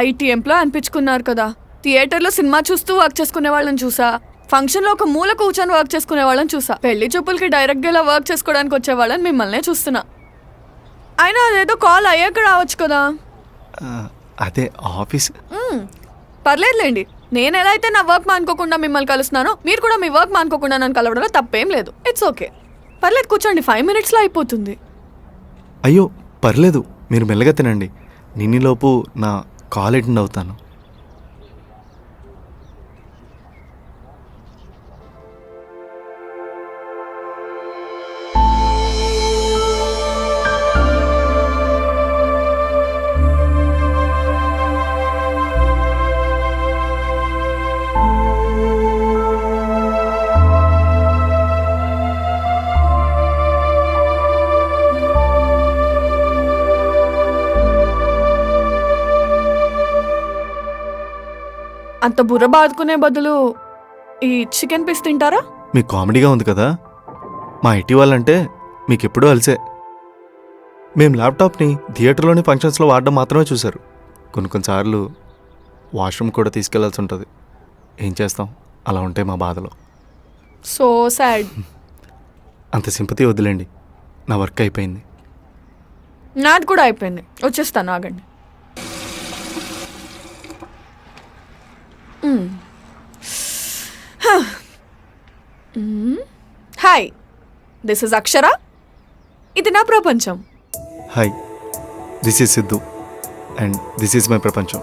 IT employee అనిపించుకున్నారు కదా. థియేటర్లో cinema చూస్తూ వర్క్ చేసుకునే వాళ్ళని చూసా, ఫంక్షన్లో ఒక మూల కూర్చొని వర్క్ చేసుకునే వాళ్ళని చూసా, పెళ్లి చూపులకి డైరెక్ట్గా ఇలా వర్క్ చేసుకోవడానికి వచ్చే వాళ్ళని మిమ్మల్నే చూస్తున్నా. అయినా అదేదో కాల్ అయ్యాక రావచ్చు కదా. అదే ఆఫీస్. పర్లేదులేండి. నేను ఎలా అయితే నా వర్క్ మానుకోకుండా మిమ్మల్ని కలుస్తున్నానో, మీరు కూడా మీ వర్క్ మానుకోకుండా నన్ను కలవడంలో తప్పేం లేదు. It's okay. పర్లేదు, కూర్చోండి. 5 minutesలో అయిపోతుంది. అయ్యో పర్లేదు, మీరు మెల్లగా తినండి. నిన్నలోపు నా కాల్ అటెండ్ అవుతాను. అంత బుర్ర బాదుకునే బదులు ఈ చికెన్ పీస్ తింటారా? మీకు కామెడీగా ఉంది కదా. మా ఐటీ వాళ్ళంటే మీకు ఎప్పుడూ అలసే. మేము ల్యాప్టాప్ని థియేటర్లోని ఫంక్షన్స్లో వాడడం మాత్రమే చూశారు. కొన్నిసార్లు వాష్రూమ్ కూడా తీసుకెళ్లాల్సి ఉంటుంది. ఏం చేస్తాం, అలా ఉంటే మా బాధలో. So sad. అంత సింపతి వదిలేండి, నా వర్క్ అయిపోయింది. నాది కూడా అయిపోయింది, వచ్చేస్తాను, ఆగండి. హాయ్, దిస్ ఇస్ అక్షర. ఇది నా ప్రపంచం. Hi, this is Siddhu and this is my ప్రపంచం.